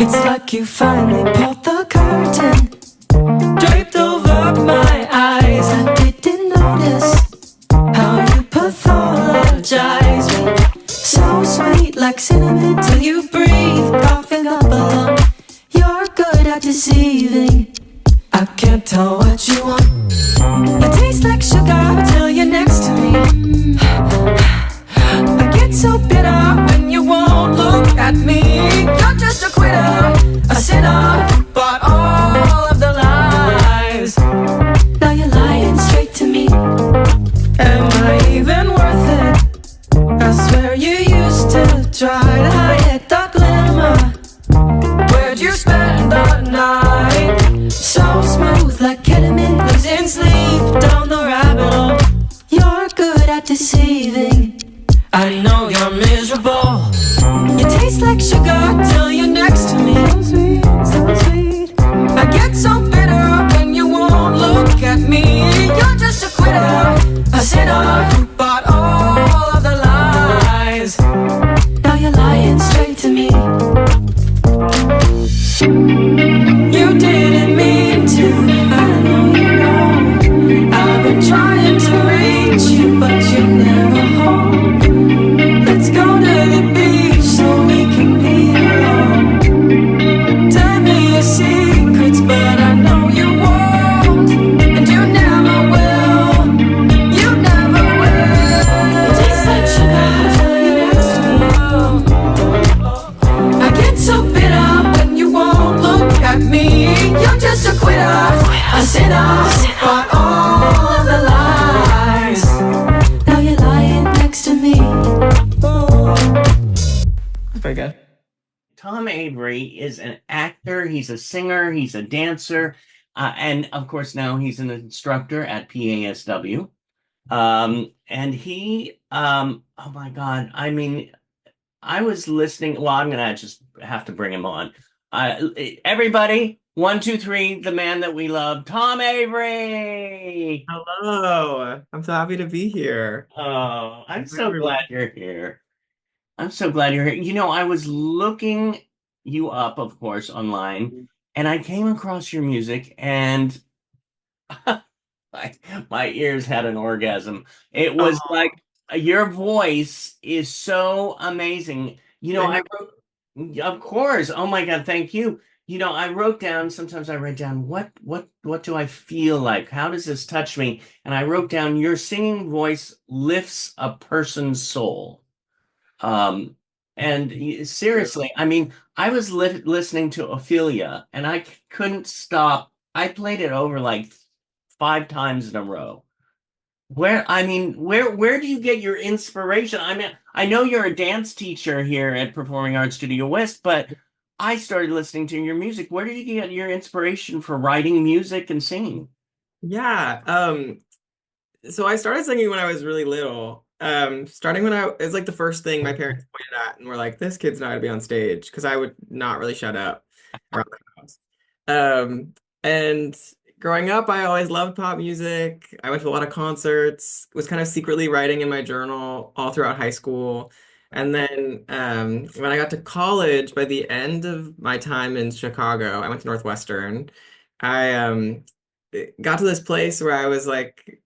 It's like you finally pulled the curtain, draped over my eyes. I didn't notice how you pathologize me. So sweet like cinnamon till you breathe, coughing up a lung. You're good at deceiving. I can't tell what you want. You taste like sugar till you're next to me. I get so bitter when you won't look at me. You're just a quitter, a sinner, but all of the lies. Now you're lying straight to me. Am I even worth it? I swear you used to try to hide the glimmer. Where'd you spend the night? So smooth like ketamine, losing sleep down the rabbit hole. You're good at deceiving. I know you're miserable. You taste like sugar till you're next to me. So sweet, so sweet. I get so bitter when you won't look at me. You're just a quitter, a sinner, who bought all of the lies. Now you're lying straight to me. You didn't mean to, I know you know. I've been trying to reach you, but you're never home. Let's go to the beach so we can be alone. Tell me your secrets, but I know you won't. And you never will, you never will. It tastes like sugar till you're next to me. I get so bitter when you won't look at me. You're just a quitter, a sinner, but all of the lies. Now you're lying next to me. Very good. Tom Avery is an actor, he's a singer, he's a dancer, and of course now he's an instructor at PASW. And oh my God, I mean, I was listening. Well, I'm gonna just have to bring him on. Everybody, one, two, three, the man that we love, Tom Avery. Hello, I'm so happy to be here. Oh, I'm Hi, so everyone. glad you're here. I'm so glad you're here. I was looking you up, of course, online, and I came across your music, and my ears had an orgasm. It was Oh, like your voice is so amazing. I thank wrote, of course. Oh my God, thank you. I wrote down, sometimes I write down what do I feel like? How does this touch me? And I wrote down your singing voice lifts a person's soul. Um, and you. seriously, I mean, I was listening to Ophelia and I couldn't stop. I played it over like 5 times in a row. Where do you get your inspiration? I mean, I know you're a dance teacher here at Performing Arts Studio West, but I started listening to your music. Where do you get your inspiration for writing music and singing? Yeah, so I started singing when I was really little. Starting when it was like the first thing my parents pointed at and were like, "This kid's not gonna be on stage," because I would not really shut up around the house. And growing up, I always loved pop music. I went to a lot of concerts, was kind of secretly writing in my journal all throughout high school. And then when I got to college, by the end of my time in Chicago, I went to Northwestern. I got to this place where I was like,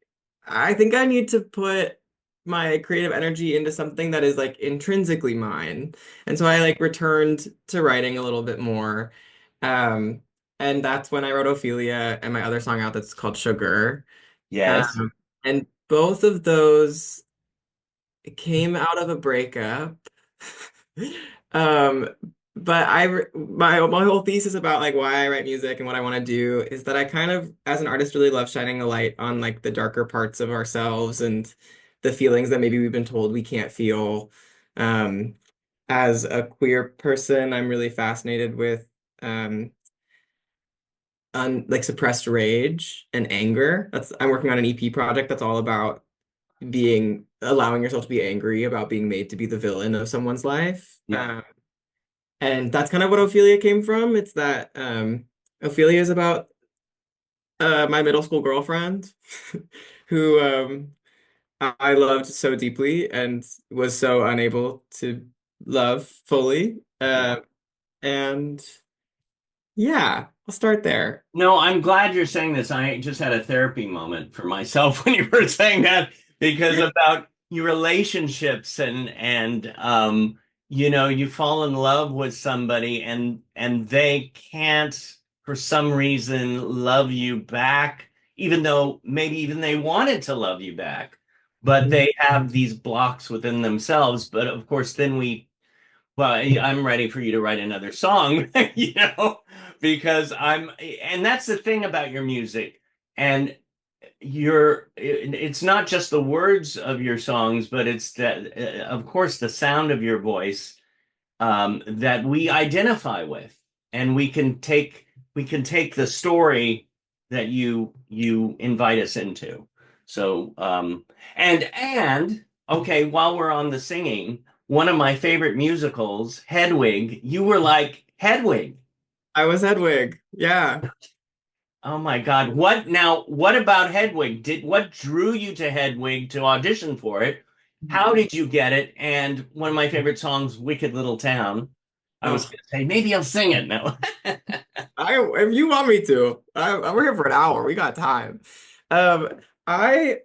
I think I need to put my creative energy into something that is like intrinsically mine. And so I like returned to writing a little bit more. Um, and that's when I wrote Ophelia and my other song out that's called Sugar. Yes. Um, and both of those came out of a breakup. Um, but my whole thesis about like why I write music and what I want to do is that I kind of, as an artist, really love shining a light on like the darker parts of ourselves and the feelings that maybe we've been told we can't feel. Um, as a queer person, I'm really fascinated with um like suppressed rage and anger. I'm working on an EP project that's all about allowing yourself to be angry about being made to be the villain of someone's life. Yeah. And that's kind of what Ophelia came from. It's that Ophelia is about my middle school girlfriend who I loved so deeply and was so unable to love fully. Yeah. And Yeah, I'll start there. No, I'm glad you're saying this. I just had a therapy moment for myself when you were saying that because about your relationships and you know, you fall in love with somebody and they can't for some reason love you back, even though maybe even they wanted to love you back, but they have these blocks within themselves. But of course, then well, I'm ready for you to write another song, you know, because and that's the thing about your music. And it's not just the words of your songs, but it's that, of course, the sound of your voice that we identify with, and we can take the story that you invite us into. So and okay, while we're on the singing, one of my favorite musicals, Hedwig, you were like Hedwig. I was Hedwig. Yeah. Oh my God. What about Hedwig? What drew you to Hedwig to audition for it? How did you get it? And one of my favorite songs, Wicked Little Town. I was Oh, gonna say maybe I'll sing it. No. if you want me to, we're here for an hour. We got time. Um, I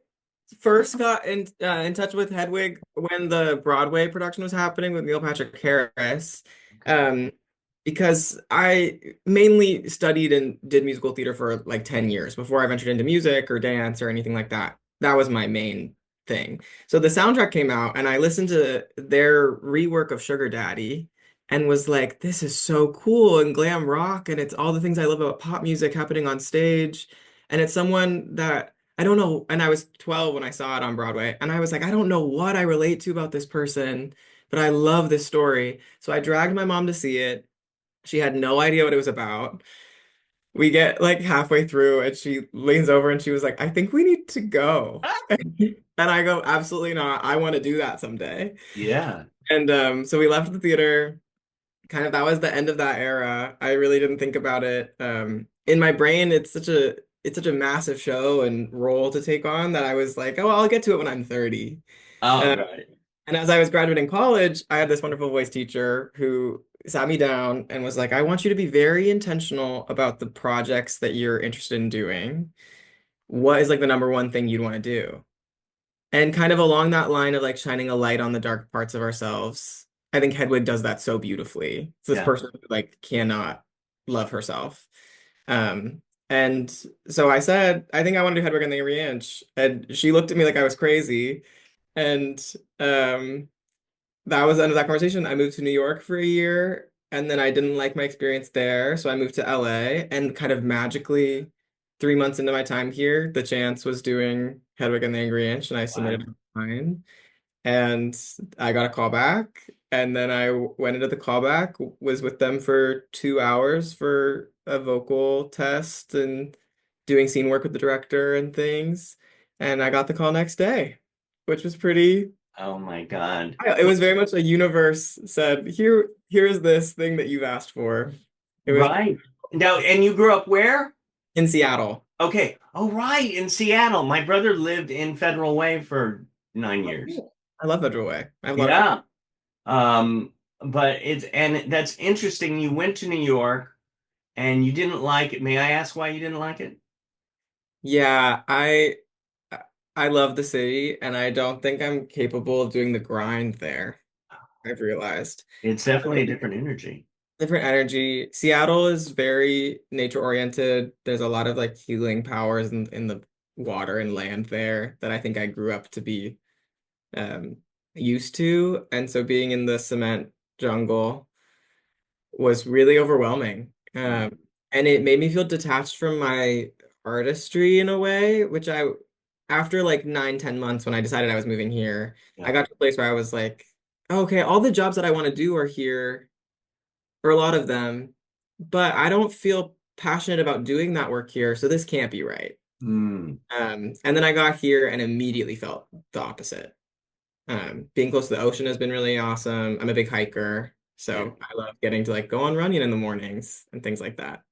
first got in touch with Hedwig when the Broadway production was happening with Neil Patrick Harris, um, because I mainly studied and did musical theater for like 10 years before I ventured into music or dance or anything like that. That was my main thing. So the soundtrack came out and I listened to their rework of Sugar Daddy and was like, this is so cool and glam rock and it's all the things I love about pop music happening on stage. And it's someone that I don't know. And I was 12 when I saw it on Broadway. And I was like, I don't know what I relate to about this person, but I love this story. So I dragged my mom to see it. She had no idea what it was about. We get like halfway through and she leans over and she was like, I think we need to go. And I go, absolutely not. I want to do that someday. Yeah. And so we left the theater. Kind of that was the end of that era. I really didn't think about it. In my brain, it's such a massive show and role to take on that I was like, oh, I'll get to it when I'm 30. Oh, Uh, right. and as I was graduating college, I had this wonderful voice teacher who sat me down and was like, I want you to be very intentional about the projects that you're interested in doing. What is like the number one thing you'd want to do? And kind of along that line of like shining a light on the dark parts of ourselves, I think Hedwig does that so beautifully. It's this Yeah. person who like cannot love herself. Um, and so I said, I think I want to do Hedwig and the Angry Inch. And she looked at me like I was crazy. And um, that was the end of that conversation. I moved to New York for a year, and then I didn't like my experience there, so I moved to LA, and kind of magically, 3 months into my time here, the chance was doing Hedwig and the Angry Inch, and I Wow. submitted mine, and I got a call back, and then I went into the callback, was with them for 2 hours for a vocal test and doing scene work with the director and things, and I got the call next day, which was pretty. Oh my God. It was very much a universe said, here's this thing that you've asked for. It was Right. Now, and you grew up where? in Seattle. Okay. Oh, right. In Seattle. My brother lived in Federal Way for 9 years. Oh, I love Federal Way. I have a lot of friends. Yeah. Um, but and that's interesting. You went to New York and you didn't like it. May I ask why you didn't like it? Yeah, I love the city and I don't think I'm capable of doing the grind there. I've realized. It's definitely a different energy. Different energy. Seattle is very nature oriented. There's a lot of like healing powers in the water and land there that I think I grew up to be um used to. And so being in the cement jungle was really overwhelming. Mm. And it made me feel detached from my artistry in a way, which after like 9, 10 months when I decided I was moving here, I Yeah. got to a place where I was like, okay, all the jobs that I want to do are here, or a lot of them, but I don't feel passionate about doing that work here, so this can't be right. Mm. And then I got here and immediately felt the opposite. Being close to the ocean has been really awesome. I'm a big hiker, Yeah. so I love getting to like go on running in the mornings and things like that. Um,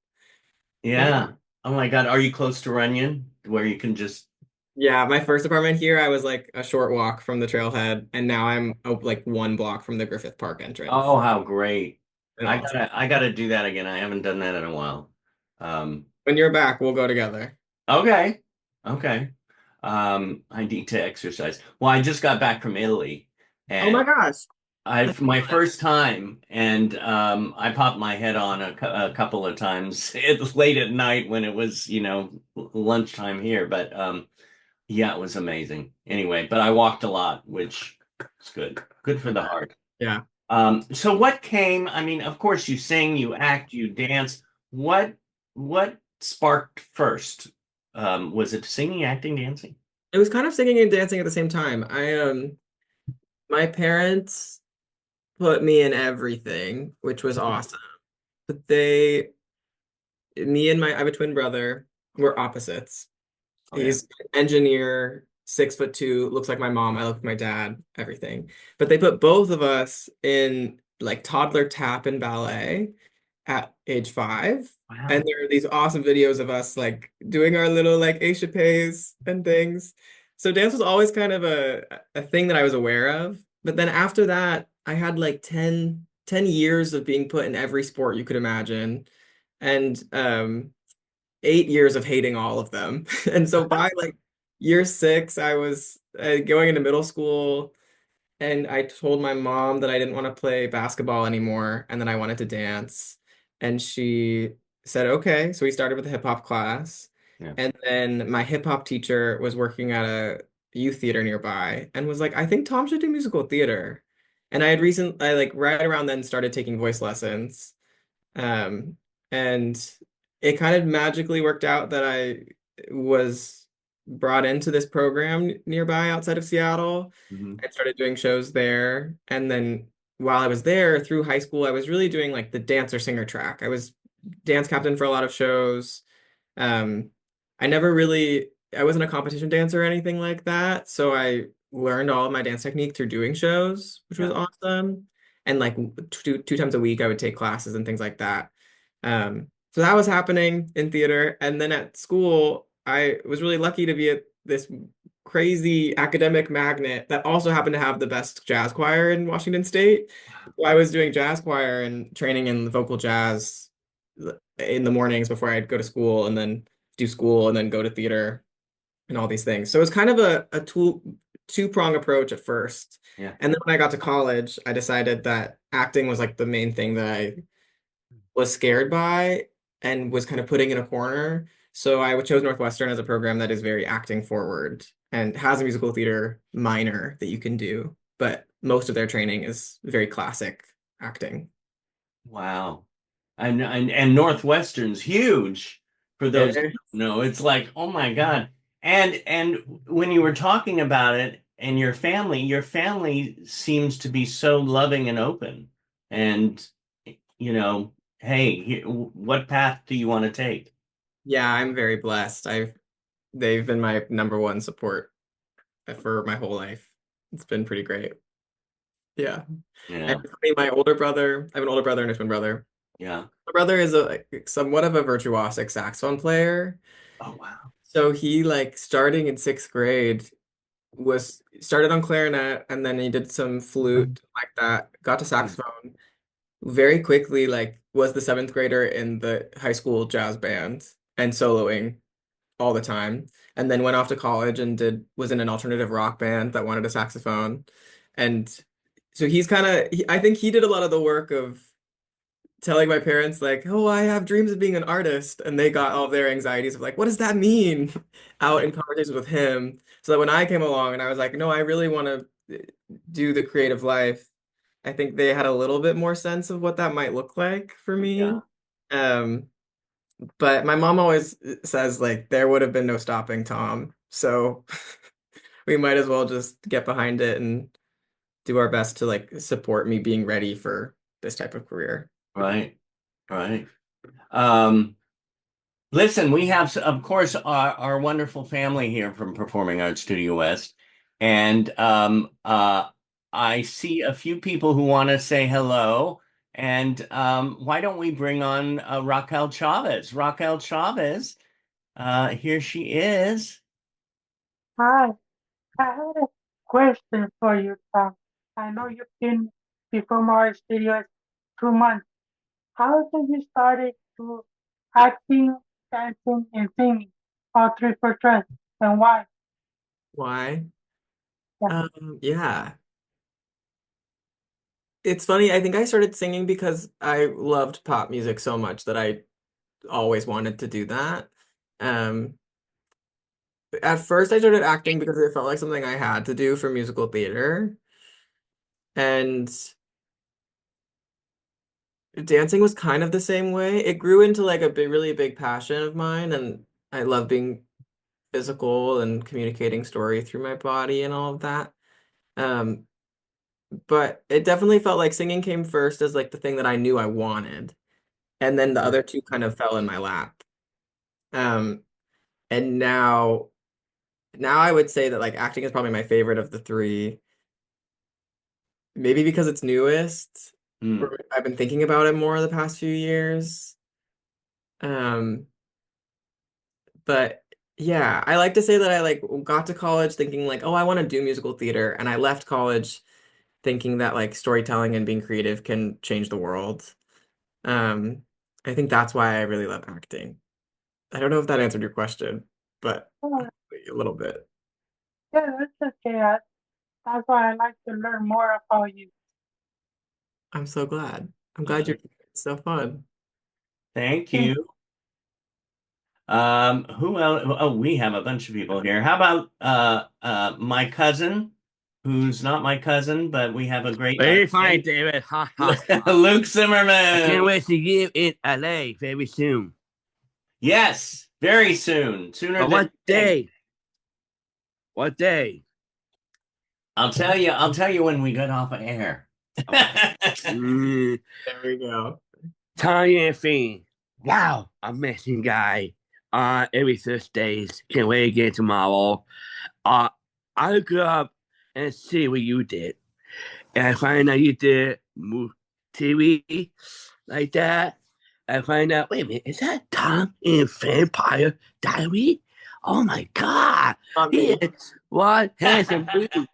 Yeah. Oh my God. Are you close to Runyon where you can just, yeah, my first apartment here, I was like a short walk from the trailhead, and now I'm like 1 block from the Griffith Park entrance. oh, how great. and awesome. I gotta do that again. I haven't done that in a while. Um, When you're back, we'll go together. okay. Okay. I need to exercise. Well, I just got back from Italy Oh my and gosh. I've my first time and I popped my head on a couple of times late at night when it was, lunchtime here, but yeah, it was amazing. Anyway, but I walked a lot, which is good. Good for the heart. Yeah. So what came, I mean, of course you sing, you act, you dance. What sparked first? Was it singing, acting, dancing? It was kind of singing and dancing at the same time. My parents put me in everything, which was awesome. But me and I have a twin brother. We're opposites. Oh yeah. He's an engineer, 6'2", looks like my mom. I look like my dad, everything. But they put both of us in like toddler tap and ballet at age 5. And Wow. there are these awesome videos of us like doing our little like échappés and things. So dance was always kind of a thing that I was aware of. But then after that, I had like ten years of being put in every sport you could imagine. And 8 years of hating all of them. And so by like year 6, I was going into middle school, and I told my mom that I didn't want to play basketball anymore and that I wanted to dance. And she said, okay. So we started with a hip hop class. Yeah. And then my hip hop teacher was working at a youth theater nearby and was like, I think Tom should do musical theater. And I like right around then started taking voice lessons. Um, and it kind of magically worked out that I was brought into this program nearby outside of Seattle. Hmm. I started doing shows there. And then while I was there through high school, I was really doing like the dancer singer track. I was dance captain for a lot of shows. Um, I wasn't a competition dancer or anything like that. So I learned all of my dance technique through doing shows, which was Yeah. awesome. And like two times a week, I would take classes and things like that. So that was happening in theater. And then at school, I was really lucky to be at this crazy academic magnet that also happened to have the best jazz choir in Washington State. So I was doing jazz choir and training in vocal jazz in the mornings before I'd go to school and then do school and then go to theater and all these things. So it was kind of a two-prong approach at first. Yeah. And then when I got to college, I decided that acting was like the main thing that I was scared by and was kind of putting in a corner. So I chose Northwestern as a program that is very acting forward and has a musical theater minor that you can do, but most of their training is very classic acting. Wow. And Northwestern's huge for those who It don't know. It's like, oh my God. And when you were talking about it and your family seems to be so loving and open. And hey, what path do you want to take? Yeah, I'm very blessed. They've been my number one support for my whole life. It's been pretty great. Yeah. And Yeah. my older brother, I have an older brother and a twin brother. Yeah. My brother is a somewhat of a virtuosic saxophone player. Oh wow. So he like starting in 6th grade was started on clarinet and then he did some flute like that, got to Hmm. saxophone. Very quickly like was the 7th grader in the high school jazz band and soloing all the time. And then went off to college and did was in an alternative rock band that wanted a saxophone. And so he's kind of I think he did a lot of the work of telling my parents like, "Oh, I have dreams of being an artist," and they got all of their anxieties of like, "What does that mean?" out in conversations with him. So that when I came along and I was like, "No, I really want to do the creative life," I think they had a little bit more sense of what that might look like for Yeah. me. Um, but my mom always says like there would have been no stopping Tom. So we might as well just get behind it and do our best to like support me being ready for this type of career. Right. Right. Um, Listen, we have, of course, our wonderful family here from Performing Arts Studio West, and I see a few people who want to say hello. And why don't we bring on Raquel Chavez? Raquel Chavez, here she is. Hi, I had a question for you, Tom. I know you've been before my studios 2 months. how did you started to acting, dancing, and singing? All three for trust, and why? Why? Yeah. Yeah. It's funny. I think I started singing because I loved pop music so much that I always wanted to do that. Um, at first I started acting because it felt like something I had to do for musical theater. And dancing was kind of the same way. It grew into like a big, really big passion of mine, and I love being physical and communicating story through my body and all of that. Um, but it definitely felt like singing came first as like the thing that I knew I wanted, and then the other two kind of fell in my lap. Um, and now I would say that like acting is probably my favorite of the three, maybe because it's newest, Hmm. or I've been thinking about it more the past few years. Um, But yeah, I like to say that I like got to college thinking like, oh, I want to do musical theater, and I left college thinking that like storytelling and being creative can change the world. Um, I think that's why I really love acting. I don't know if that answered your question, but Oh, a little bit. yeah, that's okay. That's why I like to learn more about you. I'm so glad. I'm glad Uh, you're it's so fun. thank Yeah. you. Who else? Oh, we have a bunch of people here. How about my cousin, who's not my cousin, but we have a great Very fine, friend, David. Ha ha ha. Luke I Zimmerman. can't wait to see you in LA very soon. Yes, very soon, sooner But than what you think. day? What day? I'll tell you. I'll tell you when we get off of air. Mm, There we go. Tanya and Finn. Wow, amazing guy. Every Thursdays. Can't wait again tomorrow. Uh, I look up and see what you did. And I find out you did TV like that. I find out, wait a minute, is that Tom in Vampire Diary? Oh my God. Not He me. is one handsome dude.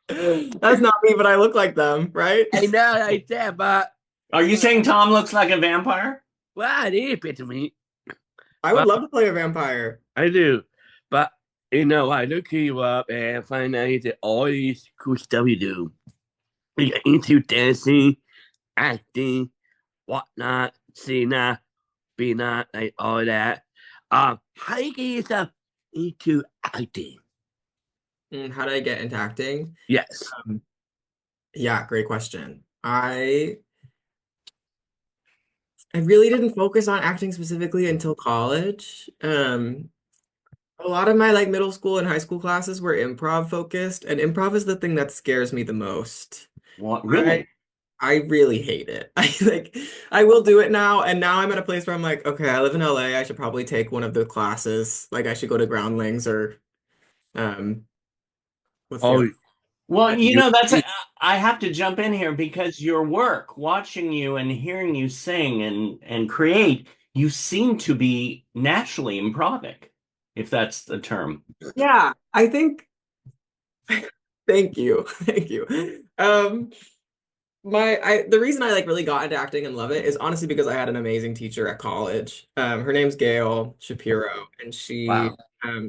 That's not me, but I look like them, right? I know like that, but Are you saying Tom looks like a vampire? well, it is fit to me. I would But love to play a vampire. I do. But I look you up and find out you did all these cool stuff you do. You get into dancing, acting, whatnot, seeing that, being that, like all that. How do you get yourself into acting? How did I get into acting? Yes. Um, yeah, great question. I really didn't focus on acting specifically until college. A lot of my like middle school and high school classes were improv focused, and improv is the thing that scares me the most. What? I Really? I really hate it. I will do it now, and now I'm at a place where I'm like, okay, I live in LA. I should probably take one of the classes. Like I should go to Groundlings or um what's the Oh, other? Well, you. I have to jump in here because your work, watching you and hearing you sing and create, you seem to be naturally improvic, if that's the term. Yeah, I think thank you. Thank you. The reason I like really got into acting and love it is honestly because I had an amazing teacher at college. Her name's Gail Shapiro, and she Wow.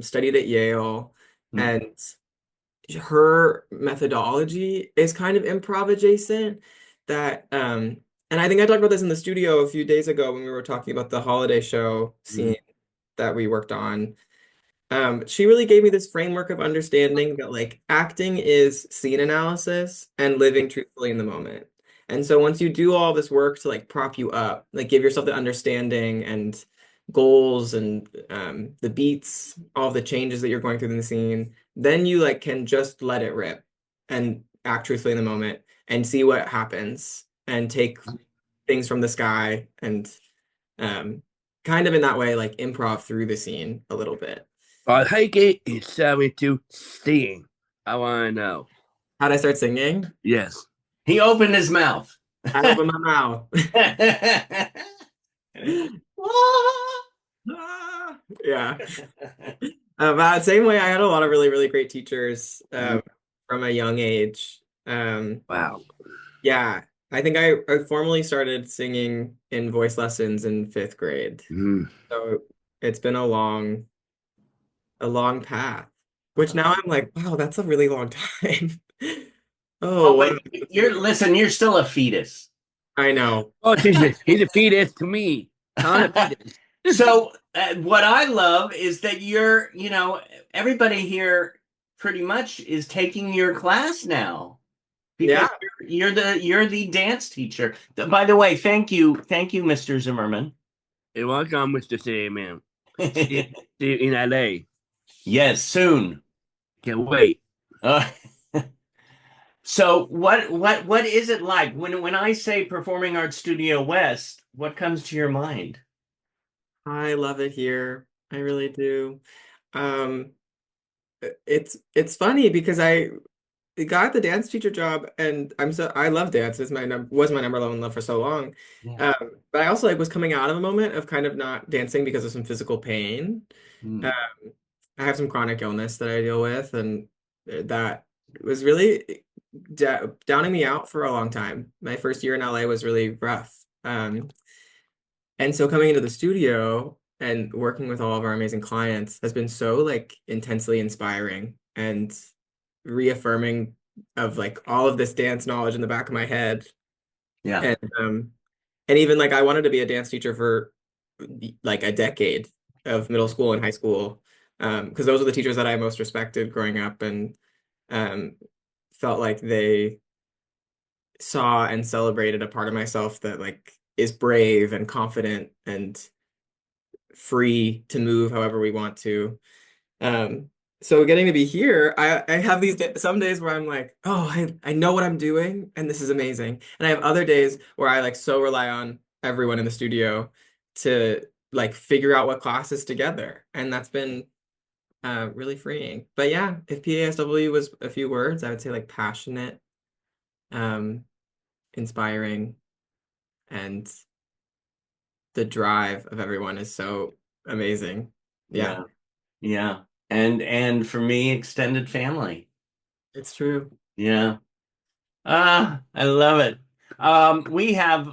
studied at Yale, Hmm. and her methodology is kind of improv adjacent. That and I think I talked about this in the studio a few days ago when we were talking about the holiday show Hmm. scene that we worked on. She really gave me this framework of understanding that like acting is scene analysis and living truthfully in the moment. And so once you do all this work to like prop you up, like give yourself the understanding and goals and the beats, all the changes that you're going through in the scene, then you like can just let it rip and act truthfully in the moment and see what happens and take things from the sky and um, kind of in that way like improv through the scene a little bit. How you get yourself into singing? I want to know. How'd I start singing? Yes. He opened his mouth. I opened my mouth. Yeah. Same way, I had a lot of really, really great teachers from a young age. Wow. Yeah. I think I formally started singing in voice lessons in fifth grade. Mm. So it's been a long path, which now I'm like, wow, that's a really long time. Oh, Oh, what but am I you're doing? listen, you're still a fetus. I know. Oh, Jesus. He's a fetus to me. I'm a fetus. So what I love is that everybody here pretty much is taking your class now Yeah. because you're the dance teacher. By the way, thank you, Mr. Zimmerman. You're welcome, Mr. Sandman. See you in LA. Yes, soon. Can't wait. Uh, so what is it like when I say Performing Arts Studio West? What comes to your mind? I love it here. I really do. Um, it's funny because I got the dance teacher job and I love dance. It's was my number one love for so long. Yeah. But I also like was coming out of a moment of kind of not dancing because of some physical pain. Um, Hmm. I have some chronic illness that I deal with, and that was really downing me out for a long time. My first year in LA was really rough. And so coming into the studio and working with all of our amazing clients has been so like intensely inspiring and reaffirming of like all of this dance knowledge in the back of my head. Yeah. And and even like I wanted to be a dance teacher for like a decade of middle school and high school. Because those are the teachers that I most respected growing up and um felt like they saw and celebrated a part of myself that like is brave and confident and free to move however we want to. Um, so getting to be here, I have some days where I'm like, oh, I know what I'm doing and this is amazing. And I have other days where I like so rely on everyone in the studio to like figure out what classes together. And that's been really freeing. But yeah, if PASW was a few words, I would say like passionate, um, inspiring, and the drive of everyone is so amazing. Yeah, Yeah. Yeah. And for me, extended family. it's true. Yeah. I love it. We have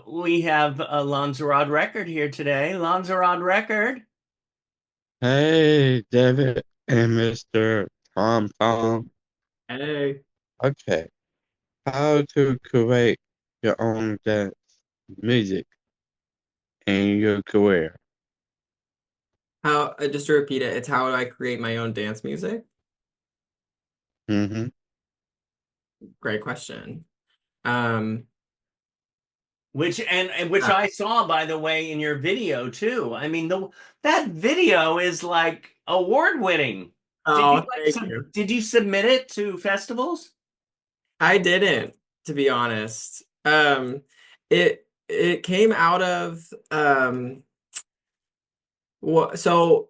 a Lanzarote record here today. Lanzarote record. Hey, David and Mr. Tom Tom. Hey. Okay, how to create your own dance music in your career? How, just to repeat it, it's how do I create my own dance music? Mm-hmm. Great question. Um, And which uh, I saw, by the way, in your video too. I mean, the that video is like award winning. Did you oh, like thank you. did you submit it to festivals? I didn't, to be honest. It came out of so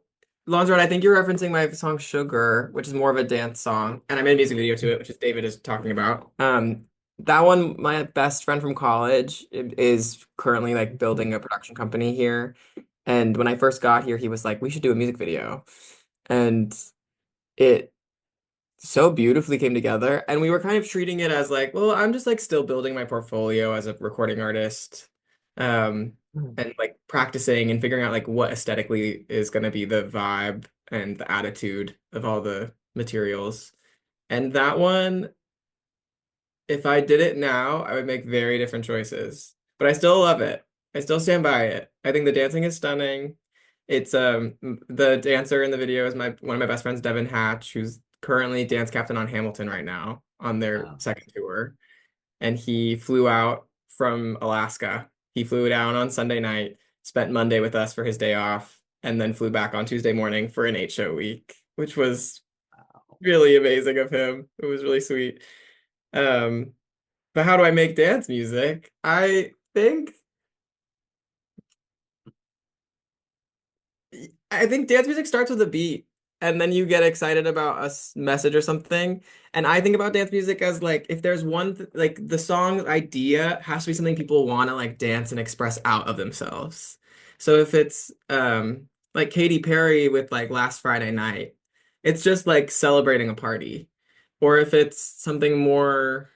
Lonzard, I think you're referencing my song Sugar, which is more of a dance song, and I made a music video to it, which is David is talking about. That one, my best friend from college is currently like building a production company here. And when I first got here, he was like, we should do a music video. And it so beautifully came together. And we were kind of treating it as like, well, I'm just like still building my portfolio as a recording artist. And like practicing and figuring out like what aesthetically is going to be the vibe and the attitude of all the materials. And that one, if I did it now, I would make very different choices. But I still love it. I still stand by it. I think the dancing is stunning. It's the dancer in the video is my one of my best friends, Devin Hatch, who's currently dance captain on Hamilton right now on their Wow. second tour. And he flew out from Alaska. He flew down on Sunday night, spent Monday with us for his day off, and then flew back on Tuesday morning for an 8 show week, which was really amazing of him. It was really sweet. Um, but how do I make dance music? I think dance music starts with a beat, and then you get excited about a message or something. And I think about dance music as like if there's like the song idea has to be something people want to like dance and express out of themselves. So if it's like Katy Perry with like Last Friday Night, it's just like celebrating a party. Or if it's something more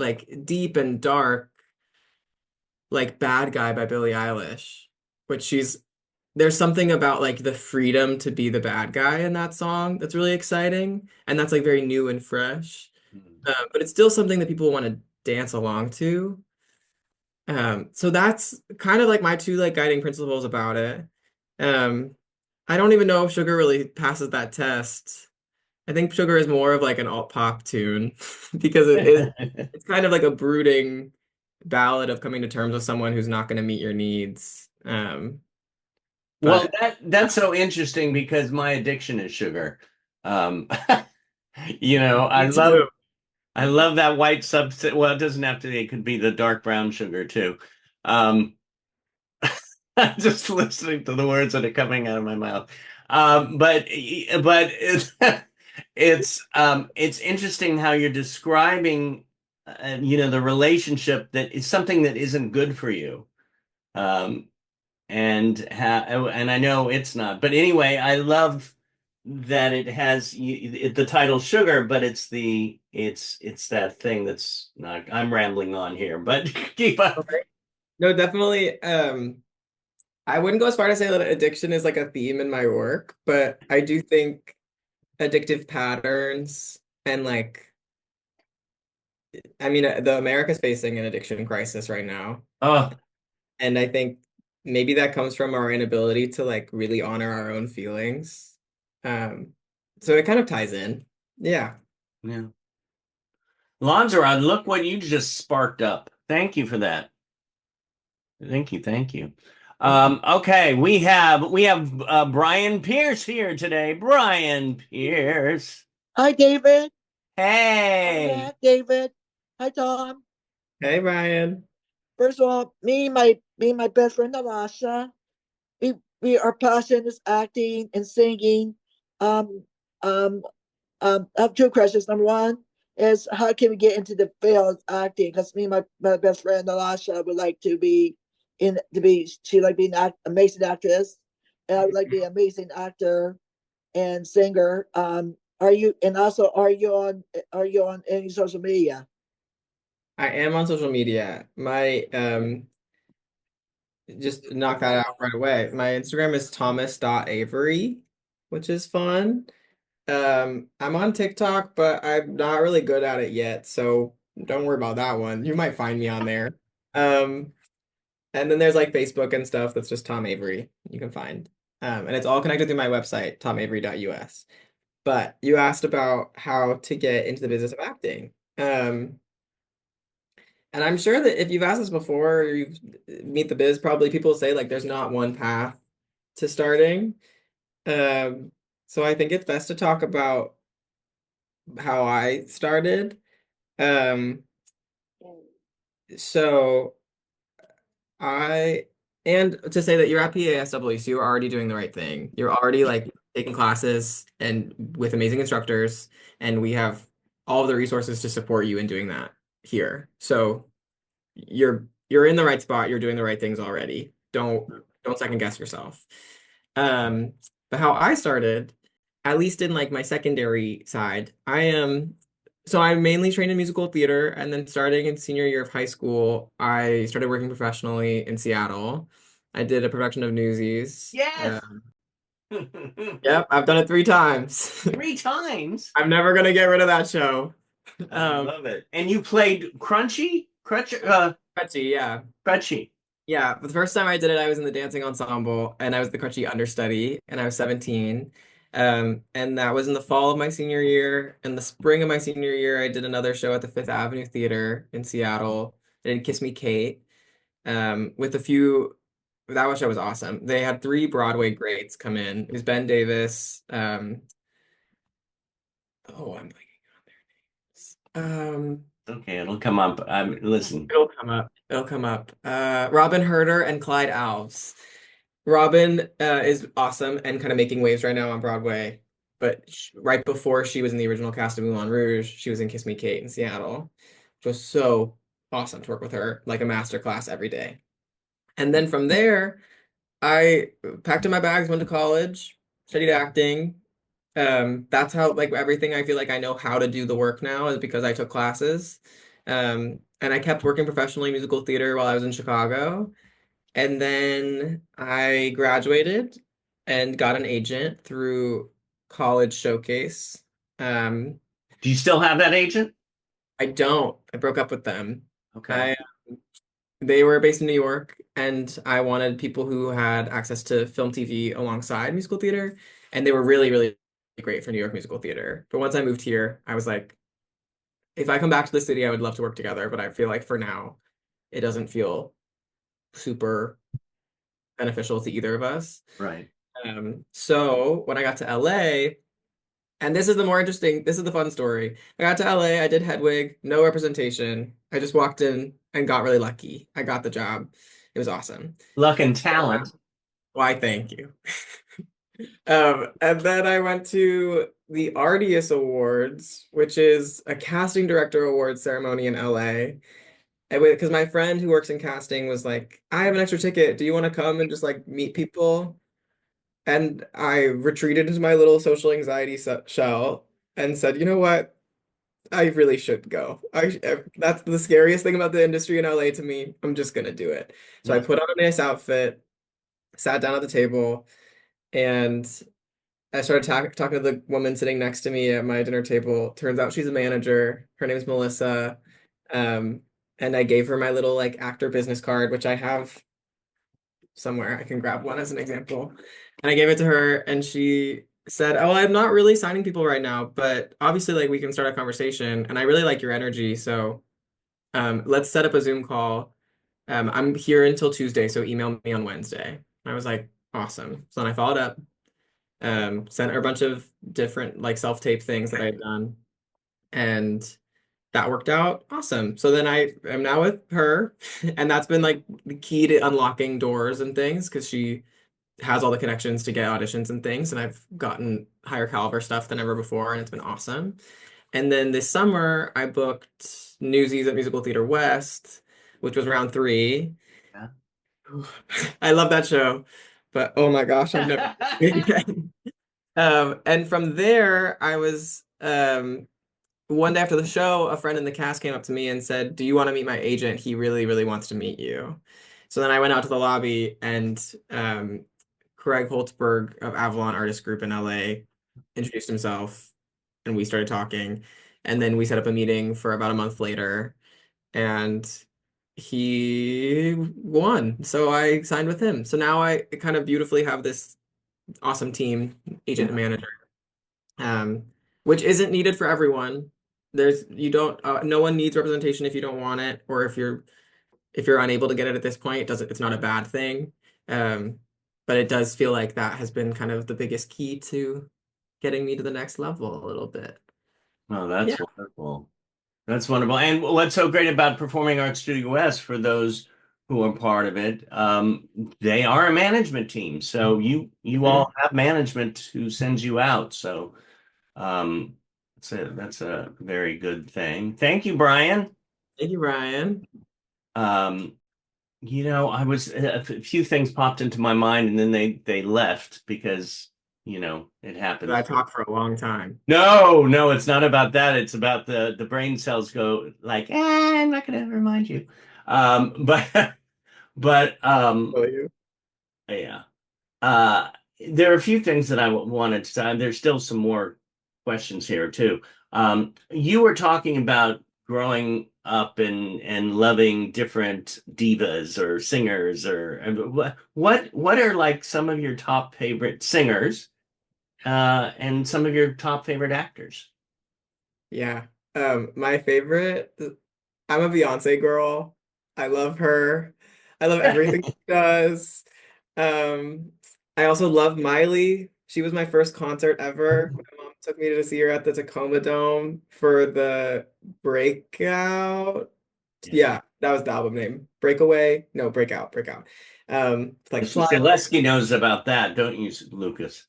like deep and dark, like Bad Guy by Billie Eilish, which there's something about like the freedom to be the bad guy in that song that's really exciting, and that's like very new and fresh. But it's still something that people want to dance along to. So that's kind of like my two like guiding principles about it. Um, I don't even know if Sugar really passes that test. I think Sugar is more of like an alt pop tune because it's kind of like a brooding ballad of coming to terms with someone who's not going to meet your needs. Well, But that's so interesting because my addiction is sugar. Um, me too. I love that white substance. Well, it doesn't have to be, it could be the dark brown sugar too. Um, I'm just listening to the words that are coming out of my mouth. But it's interesting how you're describing the relationship that is something that isn't good for you. Um, and I know it's not. But anyway, I love that it has the title Sugar, but it's that thing that's not. I'm rambling on here, but keep up. Okay. No, definitely. I wouldn't go as far to say that addiction is like a theme in my work, but I do think addictive patterns and like, I mean, the America's facing an addiction crisis right now. Oh, And I think maybe that comes from our inability to like really honor our own feelings. Um, so it kind of ties in. Yeah. yeah. Lonzerod, look what you just sparked up. Thank you for that. Thank you, thank you. Okay, we have Brian Pierce here today. Brian Pierce. Hi, David. I'm Hey. back, David. Hi, Tom. Hey, Ryan. First of all, me and my best friend Nalasha, we our passion is acting and singing. Um, um, I have two questions. Number one is how can we get into the field of acting? Because me and my best friend Nalasha would like to be she like being an amazing actress, and I would like to be an amazing actor and singer. Are you on any social media? I am on social media. My just knock that out right away. My Instagram is thomas.avery, which is fun. I'm on TikTok, but I'm not really good at it yet, so don't worry about that one. You might find me on there. Um, and then there's like Facebook and stuff that's just Tom Avery you can find. And it's all connected through my website, tomavery.us. But you asked about how to get into the business of acting. And I'm sure that if you've asked this before, or you've meet the biz, probably people say like there's not one path to starting. Um, so I think it's best to talk about how I started. Um, so I and to say that you're at PASW, so you're already doing the right thing. You're already like taking classes and with amazing instructors, and we have all of the resources to support you in doing that here. So you're in the right spot. You're doing the right things already. Don't second guess yourself. Um, but how I started, at least in like my secondary side, I am so I'm mainly trained in musical theater, and then starting in senior year of high school, I started working professionally in Seattle. I did a production of Newsies. Yes. Yep, I've done it 3 times. 3 times. I'm never gonna get rid of that show. I love it. And you played Crutchy, yeah. Crunchy. Yeah, but the first time I did it, I was in the dancing ensemble and I was the crutchy understudy and I was 17. And that was in the fall of my senior year. In the spring of my senior year, I did another show at the Fifth Avenue Theater in Seattle. I did Kiss Me Kate. With a few that show was awesome. They had 3 Broadway greats come in. It was Ben Davis. I'm blanking on their names. Okay, it'll come up. Listen. It'll come up. It'll come up. Robin Herder and Clyde Alves. Robin is awesome and kind of making waves right now on Broadway. But right before she was in the original cast of Moulin Rouge, she was in Kiss Me Kate in Seattle, which was so awesome to work with her, like a master class every day. And then from there, I packed in my bags, went to college, studied acting. That's how like everything I feel like I know how to do the work now is because I took classes. And I kept working professionally in musical theater while I was in Chicago. And then I graduated and got an agent through College Showcase. Um, Do you still have that agent? I don't. I broke up with them. Okay. I They were based in New York, and I wanted people who had access to film TV alongside musical theater, and they were really, really great for New York musical theater. But once I moved here, I was like, if I come back to the city, I would love to work together, but I feel like for now, it doesn't feel super beneficial to either of us. Right. So when I got to LA, and this is the more interesting, this is the fun story. I got to LA, I did Hedwig, no representation. I just walked in and got really lucky. I got the job. It was awesome. Luck and talent. Why, thank you. And then I went to the Artius Awards, which is a casting director awards ceremony in LA. And because my friend who works in casting was like, I have an extra ticket. Do you want to come and just like meet people? And I retreated into my little social anxiety shell and said, you know what? I really should go. That's the scariest thing about the industry in LA to me. I'm just gonna do it. So I Yes. put on a nice outfit, sat down at the table, and I started talking to the woman sitting next to me at my dinner table. Turns out she's a manager. Her name is Melissa. Um, and I gave her my little like actor business card, which I have somewhere. I can grab one as an example. And I gave it to her, and she said, "Oh, I'm not really signing people right now, but obviously, like we can start a conversation, and I really like your energy, so let's set up a Zoom call. I'm here until Tuesday, so email me on Wednesday." I was like, "Awesome." So then I followed up, sent her a bunch of different like self-tape things that I had done, and that worked out awesome. So then I am now with her, and that's been like the key to unlocking doors and things because she has all the connections to get auditions and things, and I've gotten higher caliber stuff than ever before, and it's been awesome. And then this summer, I booked Newsies at Musical Theater West, which was round three. Yeah. I love that show, but oh my gosh, I've never again. And from there, I was one day after the show, a friend in the cast came up to me and said, "Do you want to meet my agent? He really, really wants to meet you." So then I went out to the lobby, and Craig Holtzberg of Avalon Artist Group in LA introduced himself, and we started talking. And then we set up a meeting for about a month later, and he won. So I signed with him. So now I kind of beautifully have this awesome team, agent and manager, um, which isn't needed for everyone. You don't, no one needs representation if you don't want it, or if you're unable to get it at this point, it's not a bad thing. Um, but it does feel like that has been kind of the biggest key to getting me to the next level a little bit. Oh, that's Yeah. wonderful. That's wonderful. And what's so great about Performing Arts Studio West for those who are part of it, they are a management team. So you all have management who sends you out. So um, that's a very good thing. Thank you, Brian. Thank you, Ryan. Um, I was a few things popped into my mind and then they left because it happens. I talked for a long time. No, no, it's not about that. It's about the brain cells go like, I'm not gonna remind you. But but Will you? yeah. Uh there are a few things that I wanted to say. There's still some more questions here too. You were talking about growing up and loving different divas or singers or what are like some of your top favorite singers and some of your top favorite actors? Yeah. My favorite, I'm a Beyonce girl. I love her. I love everything she does. Um, I also love Miley. She was my first concert ever. My mom took me to see her at the Tacoma Dome for the Breakout. Yeah. Yeah, that was the album name. Breakaway? No, Breakout, Breakout. Like Fly. Zaleski knows about that, don't you, Lucas?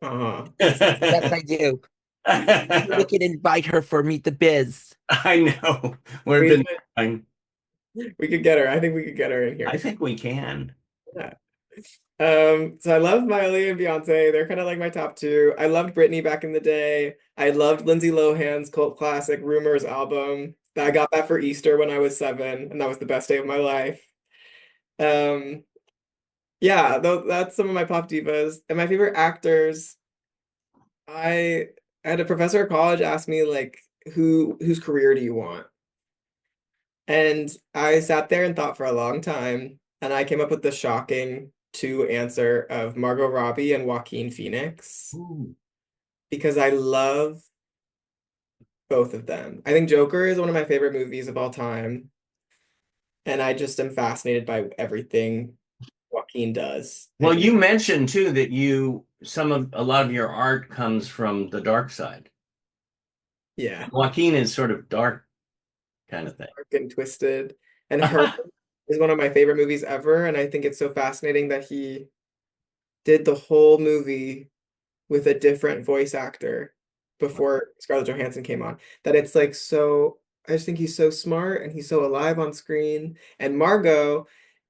Uh-huh. Yes, I do. We can invite her for Meet the Biz. I know. We've We been should- trying. we could get her. I think we could get her in here. I think we can. Yeah. So I love Miley and Beyonce. They're kind of like my top two. I loved Britney back in the day. I loved Lindsay Lohan's cult classic Rumors album. I got that for Easter when I was 7, and that was the best day of my life. Um, yeah, that's some of my pop divas. And my favorite actors, I had a professor at college ask me like, whose career do you want? And I sat there and thought for a long time, and I came up with the shocking two answer of Margot Robbie and Joaquin Phoenix Ooh. because I love both of them. I think Joker is one of my favorite movies of all time, and I just am fascinated by everything Joaquin does. I Well, think, you mentioned too that a lot of your art comes from the dark side. yeah, Joaquin is sort of dark kind of thing. dark and twisted. And Her is one of my favorite movies ever, and I think it's so fascinating that he did the whole movie with a different voice actor before Scarlett Johansson came on. That it's like so, I just think he's so smart and he's so alive on screen. And Margot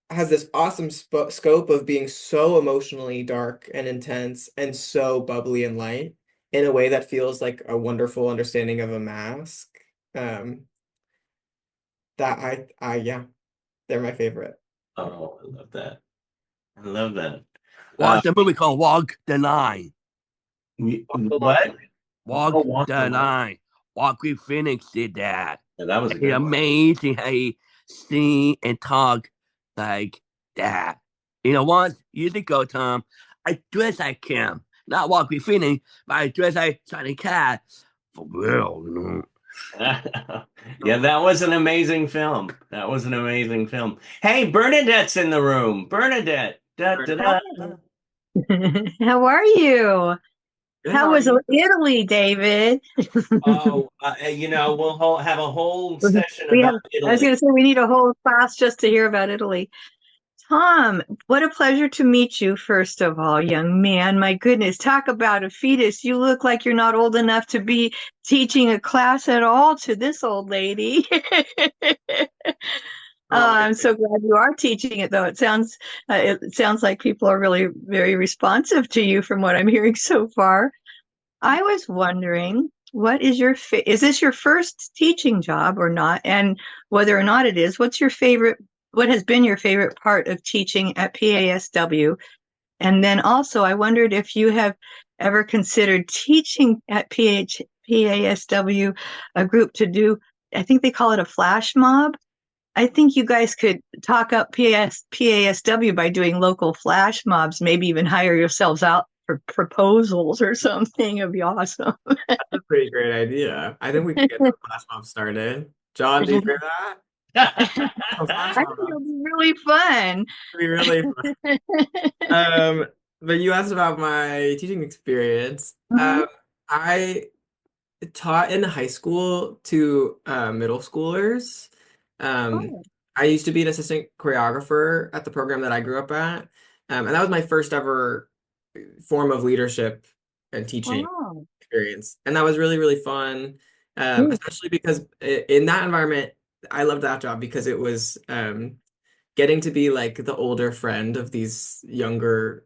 has this awesome scope of being so emotionally dark and intense and so bubbly and light in a way that feels like a wonderful understanding of a mask. Um, that yeah, they're my favorite. Oh, I love that. I love that. Watch the movie called Walk the Line. What? Oh, Walk Walk the the Line. Line. Joaquin Phoenix did that. Yeah, that was a It's good one. amazing how he sing and talk like that. You know, once years ago, Tom, I dressed like him. Not Joaquin Phoenix, but I dressed like Johnny Cat. For real, you know. Yeah, that was an amazing film. That was an amazing film. Hey, Bernadette's in the room. Bernadette. Da, da, da. How are you? Good, how How are was you? Italy, David? Oh, have a whole session We have, about I was Italy. going to say, we need a whole class just to hear about Italy. Tom, what a pleasure to meet you, first of all, young man. My goodness, talk about a fetus. You look like you're not old enough to be teaching a class at all to this old lady. Oh, I'm so glad you are teaching it, though. It sounds like people are really very responsive to you from what I'm hearing so far. I was wondering, what is is this your first teaching job or not? And whether or not it is, what has been your favorite part of teaching at PASW? And then also, I wondered if you have ever considered teaching at PASW a group to do, I think they call it a flash mob. I think you guys could talk up PASW by doing local flash mobs, maybe even hire yourselves out for proposals or something. It'd be awesome. that's a pretty great idea. I think we could get some flash mob started. John, do you hear that? Some flash I think mob. it'll be really fun. It'd be really fun. But you asked about my teaching experience. Mhm. I taught in high school to middle schoolers. Um, Oh, I used to be an assistant choreographer at the program that I grew up at. And that was my first ever form of leadership and teaching wow. experience. And that was really, really fun. Mm, Especially because in that environment, I loved that job because it was getting to be like the older friend of these younger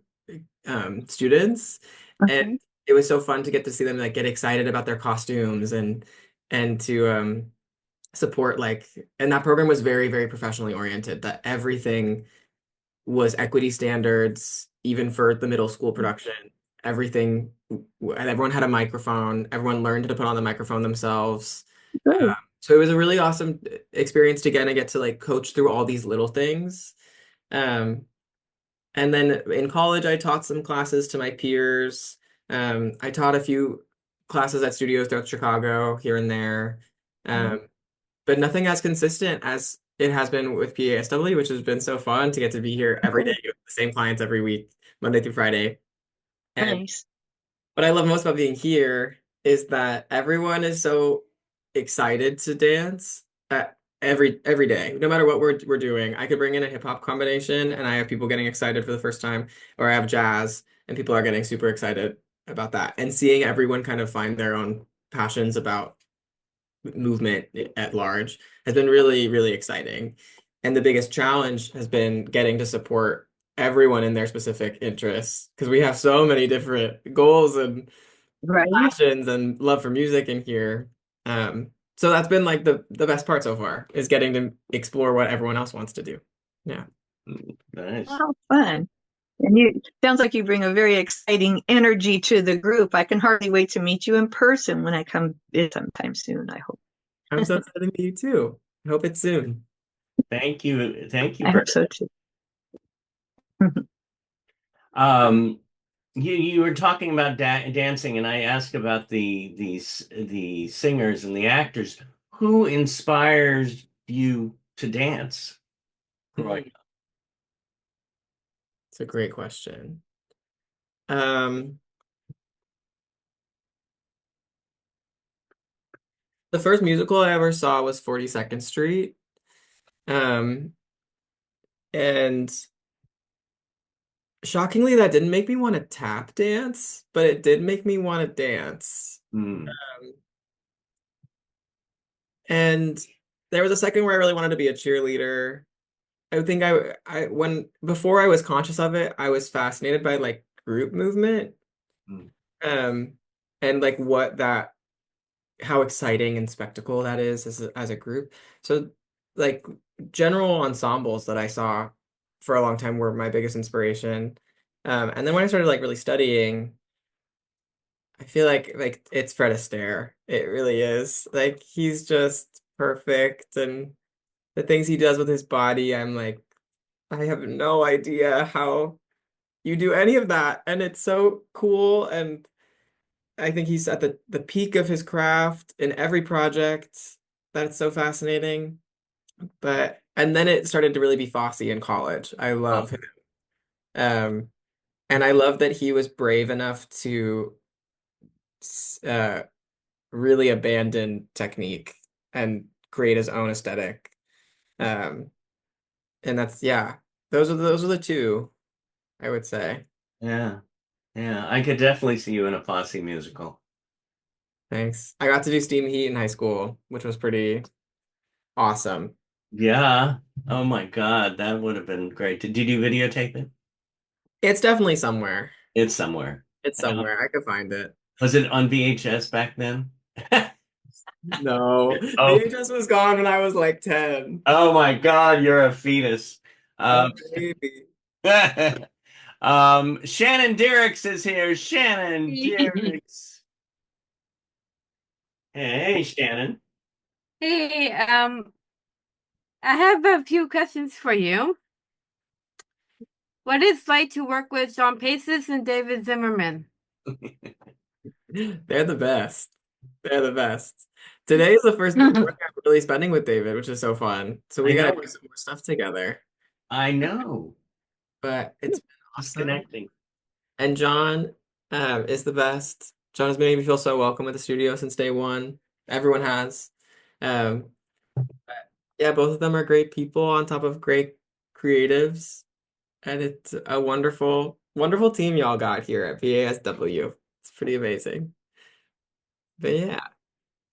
students. And okay. it was so fun to get to see them like get excited about their costumes and to support like and that program was very, very professionally oriented, that everything was equity standards, even for the middle school production. Everything, and everyone had a microphone. Everyone learned to put on the microphone themselves. Good. So it was a really awesome experience to get to like coach through all these little things. Um, and then in college, I taught some classes to my peers. I taught a few classes at studios throughout Chicago, here and there. Mhm. But nothing as consistent as it has been with PASW, which has been so fun to get to be here every day with the same clients every week, Monday through Friday. And Nice. what I love most about being here is that everyone is so excited to dance every day, no matter what we're doing. I could bring in a hip hop combination, and I have people getting excited for the first time, or I have jazz, and people are getting super excited about that. And seeing everyone kind of find their own passions about movement at large has been really, really exciting. And the biggest challenge has been getting to support everyone in their specific interests because we have so many different goals and Right. passions and love for music in here. So that's been like the best part so far is getting to explore what everyone else wants to do. Yeah. Nice. How fun. And you sounds like you bring a very exciting energy to the group. I can hardly wait to meet you in person when I come in sometime soon, I hope. I'm so excited to meet you too. I hope it's soon. Thank you. Thank you I very hope so too. um you were talking about dancing, and I asked about the singers and the actors. Who inspires you to dance growing up? It's a great question. Um, the first musical I ever saw was 42nd Street. Um, and shockingly, that didn't make me want to tap dance, but it did make me want to dance. Hmm. Um, and there was a second where I really wanted to be a cheerleader. I think when before I was conscious of it, I was fascinated by like group movement. Hmm. Um, and like what that how exciting and spectacle that is as a group. So like general ensembles that I saw for a long time were my biggest inspiration. And then when I started like really studying, I feel like it's Fred Astaire. It really is. Like he's just perfect and the things he does with his body, I'm like, I have no idea how you do any of that. And it's so cool. And I think he's at the peak of his craft in every project. That's so fascinating. But and then it started to really be Fosse in college. I Oh, love him. Um, and I love that he was brave enough to uh really abandon technique and create his own aesthetic. Um, and that's yeah, those are the two I would say. yeah. Yeah. I could definitely see you in a Fosse musical. Thanks. I got to do Steam Heat in high school, which was pretty awesome. Yeah. Oh my God, that would have been great. Did you videotape it? It's definitely somewhere. It's somewhere. It's somewhere. I could find it. Was it on VHS back then? No, Oh, VHS was gone when I was like 10. oh my God, you're a fetus. A Um, baby. Shannon Derricks is here. Shannon Derricks. Hey, Shannon. Hey, I have a few questions for you. What is it like to work with John Paces and David Zimmerman? They're the best. They're the best. Today is the first morning I'm really spending with David, which is so fun. So I we gotta know. do some more stuff together. I know. But it's been Just awesome. connecting. And John is the best. John has made me feel so welcome at the studio since day one. Everyone has. Um, yeah, both of them are great people on top of great creatives. And it's a wonderful, wonderful team y'all got here at PASW. It's pretty amazing. But yeah,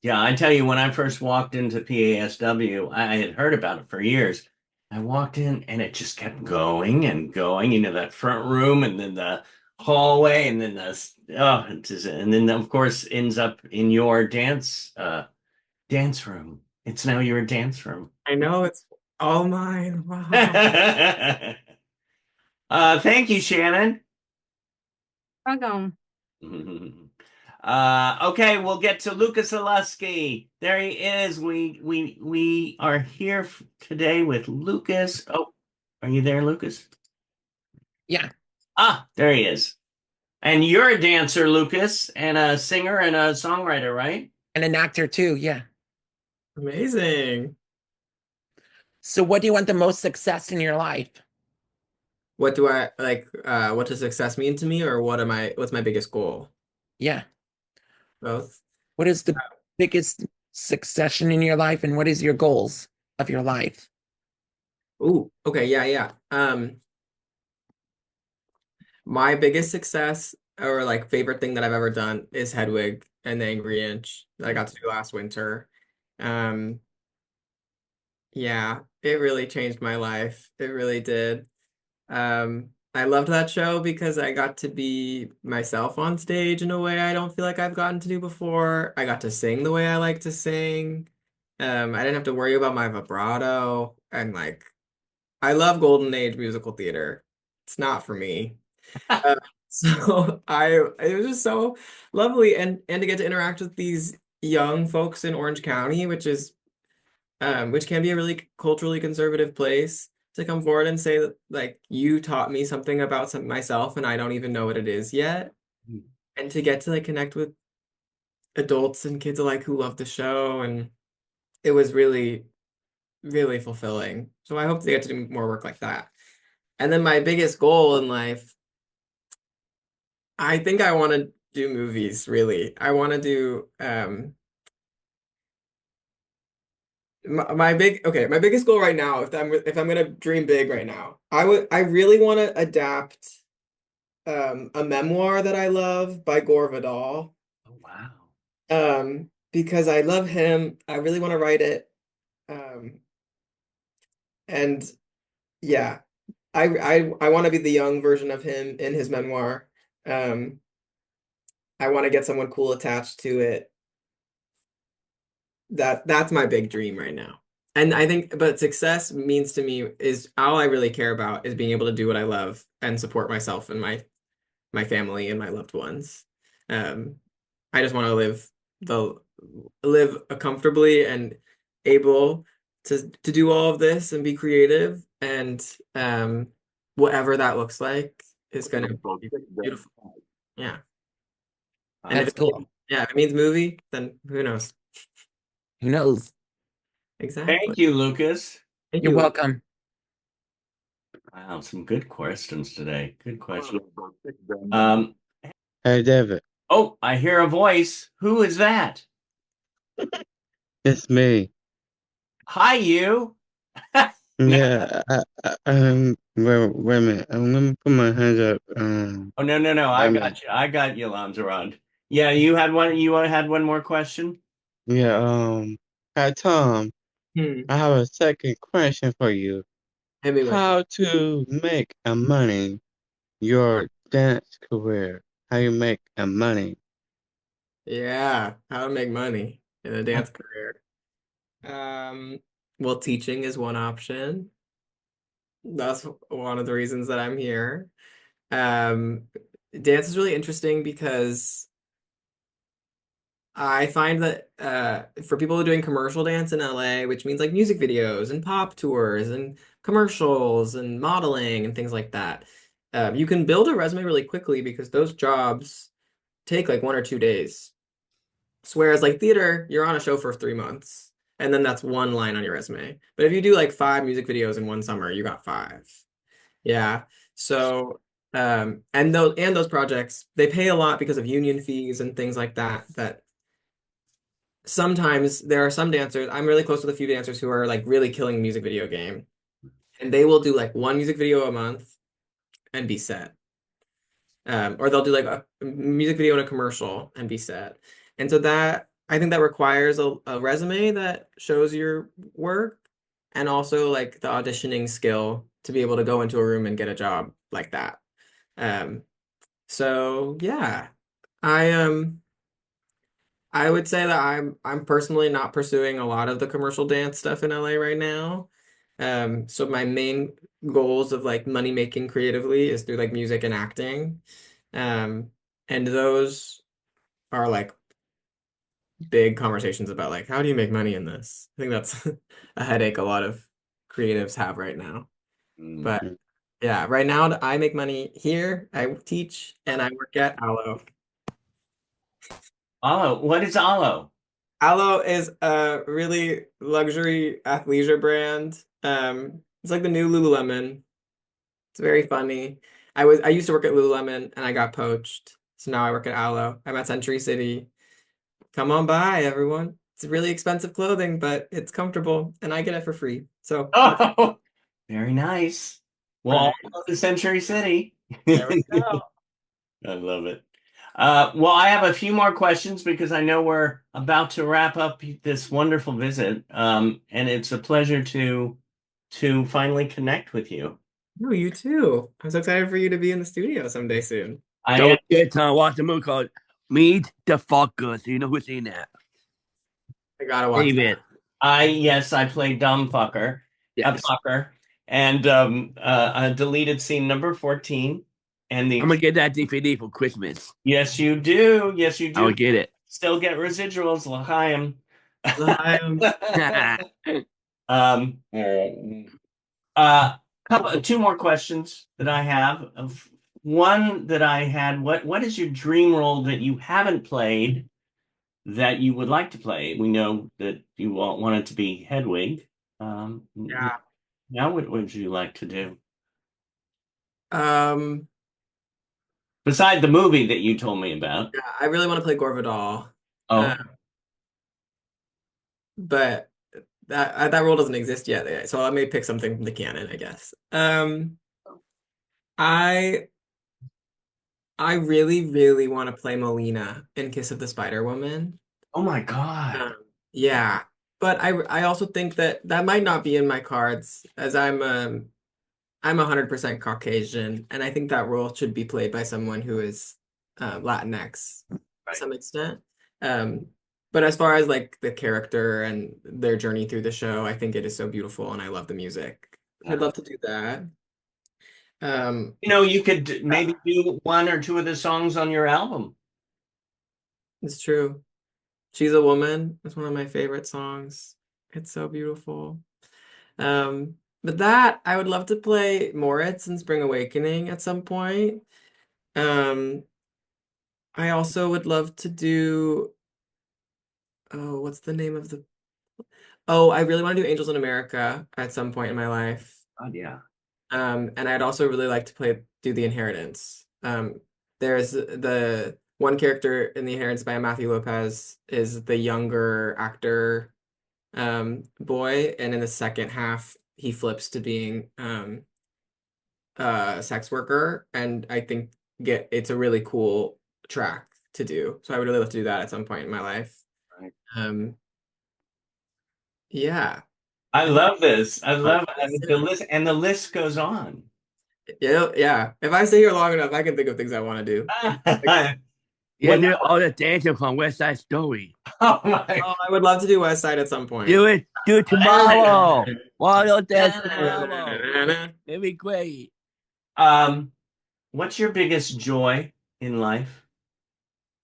Yeah, I tell you, when I first walked into PASW, I had heard about it for years. I walked in and it just kept going and going, that front room and then the hallway and then and then of course ends up in your dance room. It's now your dance room. I know it's all mine. Wow. Thank you, Shannon. Welcome. Okay, we'll get to Lucas Alusky. There he is. We are here today with Lucas. Oh, are you there, Lucas? Yeah, Ah, there he is. And you're a dancer, Lucas, and a singer and a songwriter, right? and an actor too. Yeah. Amazing. So, what do you want the most success in your life? What do I like? What does success mean to me, or what's my biggest goal? Yeah. Both. What is the biggest succession in your life, and what is your goals of your life? Ooh, okay, yeah, yeah. My biggest success or like favorite thing that I've ever done is Hedwig and the Angry Inch that I got to do last winter. Um, yeah, it really changed my life. It really did. Um, I loved that show because I got to be myself on stage in a way I don't feel like I've gotten to do before. I got to sing the way I like to sing. I didn't have to worry about my vibrato, and like I love Golden Age musical theater. It's not for me. Uh, so it was just so lovely, and to get to interact with these young folks in Orange County, which can be a really culturally conservative place, to come forward and say that like you taught me something about myself and I don't even know what it is yet, and to get to like connect with adults and kids alike who love the show, and it was really, really fulfilling. So I hope to get to do more work like that. And then my biggest goal in life, I think I want to do movies, really. I want to do my biggest goal right now, if I'm gonna dream big right now, I really want to adapt a memoir that I love by Gore Vidal. Oh, wow. Because I love him. I really want to write it. Um, and yeah, I want to be the young version of him in his memoir. Um, I want to get someone cool attached to it. That's my big dream right now. And I think, but success means to me is all I really care about is being able to do what I love and support myself and my family and my loved ones. Um, I just want to live comfortably and able to do all of this and be creative, and whatever that looks like is gonna be beautiful. Yeah. And That's cool. if it means movie, then who knows? Who knows? Exactly. Thank you, Lucas. Thank You're you. welcome. Wow, some good questions today. Good questions. Um, Hey, David, oh, I hear a voice. Who is that? it's me. Hi, you. No, Yeah, wait a minute. I'm gonna put my hands up. oh, no. Wait I a minute. got you. I got you, Lanzarod. Yeah, you had one. You had one more question? Yeah, hi, Tom. Hmm. I have a second question for you. Hit me with it. How to make a money your dance career? How you make a money? Yeah, how to make money in a dance career. Um, well, teaching is one option. That's one of the reasons that I'm here. Um, Dance is really interesting because I find that for people who are doing commercial dance in LA, which means like music videos and pop tours and commercials and modeling and things like that, you can build a resume really quickly because those jobs take like 1 or 2 days. So whereas like theater, you're on a show for 3 months, and then that's one line on your resume. But if you do like 5 music videos in one summer, you got five. Yeah. So and those projects, they pay a lot because of union fees and things like that. That sometimes there are some dancers, I'm really close with a few dancers who are like really killing the music video game, and they will do like one music video a month and be set. Or they'll do like a music video and a commercial and be set. And so that I think that requires a resume that shows your work, and also like the auditioning skill to be able to go into a room and get a job like that. Um, so yeah, I I would say that I'm personally not pursuing a lot of the commercial dance stuff in LA right now. So my main goals of like money making creatively is through like music and acting. Um, and those are like big conversations about like how do you make money in this? I think that's a headache a lot of creatives have right now. But Mhm. yeah, right now I make money here, I teach, and I work at Aloe. Alo. What is Alo? Aloe is a really luxury athleisure brand. It's like the new Lululemon. It's very funny. I used to work at Lululemon and I got poached. So now I work at Aloe. I'm at Century City. Come on by, everyone. It's really expensive clothing, but it's comfortable and I get it for free. So that's Oh, very nice. Well, right. all of the Century City. There we go. I love it. Well, I have a few more questions because I know we're about to wrap up this wonderful visit. And it's a pleasure to finally connect with you. No, you too. I'm so excited for you to be in the studio someday soon. I am. Don't get to watch a movie called Meet the Fockers. You know who's in that? I gotta watch David. Yes, I played dumb fucker, a Yes. fucker, and deleted scene number 14. And I'm gonna get that DVD for Christmas. yes, you do. Yes, you I will do. get it. Still get residuals, L'chaim. Lahayim. Um, two more questions that I have. One that I had, what is your dream role that you haven't played that you would like to play? We know that you want it to be Hedwig. Yeah. Now what would you like to do? Um, Beside the movie that you told me about. yeah, I really want to play Gore Vidal. Oh, But that role doesn't exist yet, so I may pick something from the canon, I guess. I really, really want to play Molina in Kiss of the Spider Woman. oh my God. Yeah, but I also think that might not be in my cards, as I'm 100% Caucasian, and I think that role should be played by someone who is Latinx to some extent. But as far as like the character and their journey through the show, I think it is so beautiful, and I love the music. I'd love to do that. You could maybe do one or two of the songs on your album. It's true. She's a Woman is one of my favorite songs. It's so beautiful. But that I would love to play Moritz in Spring Awakening at some point. I also would love to do, oh, what's the name of the, oh, I really want to do Angels in America at some point in my life. God, yeah. And I'd also really like to do The Inheritance. There's the one character in The Inheritance by Matthew Lopez is the younger actor boy, and in the second half he flips to being a sex worker, and I think it's a really cool track to do. So I would really love to do that at some point in my life. Right. Yeah. I love this. I love the list, and the list goes on. Yeah. If I stay here long enough, I can think of things I want to do. Yeah, do all the dancing from West Side Story. Oh my! Oh, I would love to do West Side at some point. Do it tomorrow. Why don't dance tomorrow? It'd be great. What's your biggest joy in life?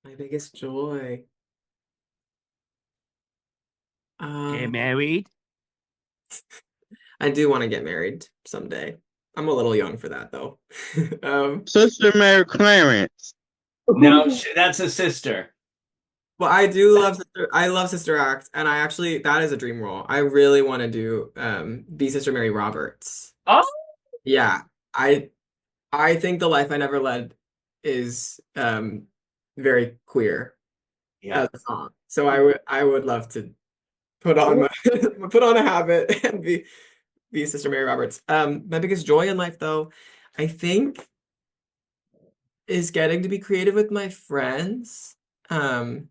My biggest joy. Get married. I do want to get married someday. I'm a little young for that though. Sister Mary Clarence. No, that's a sister. Well, I do love Sister Act, and that is a dream role. I really want to do be Sister Mary Roberts. Oh, yeah. I think The Life I Never Led is very queer as a song. So I would love to put on a habit and be Sister Mary Roberts. My biggest joy in life though, I think, is getting to be creative with my friends. One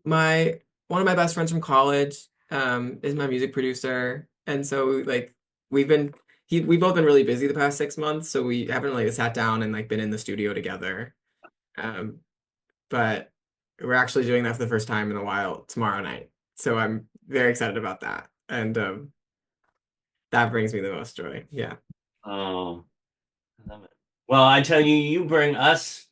of my best friends from college is my music producer, and so like we've both been really busy the past 6 months, so we haven't really sat down and like been in the studio together. But we're actually doing that for the first time in a while tomorrow night, so I'm very excited about that, and that brings me the most joy. Yeah. Oh, I love it. Well, I tell you, you bring us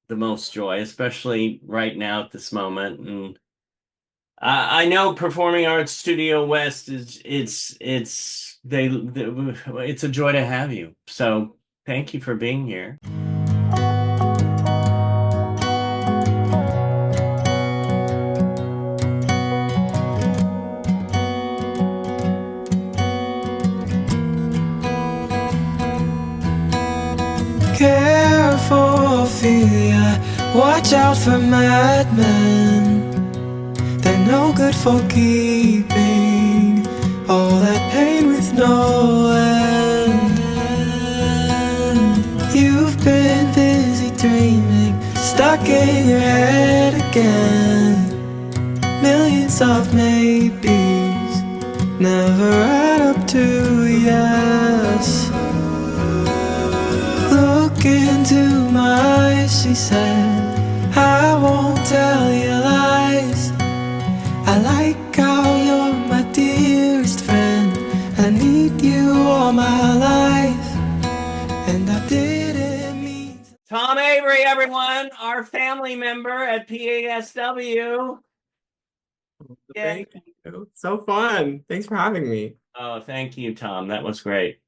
the most joy, especially right now at this moment. And I know Performing Arts Studio West it's a joy to have you. So thank you for being here. Careful, Ophelia, watch out for madmen. They're no good for keeping all that pain with no end. You've been busy dreaming, stuck in your head again. Millions of maybes never add up to yes. into my eyes, she said, I won't tell you lies. I like how you're my dearest friend. I need you all my life, and I didn't mean to. Tom Avery, everyone, our family member at PASW. Thank you. So fun. Thanks for having me. Oh, thank you, Tom. That was great.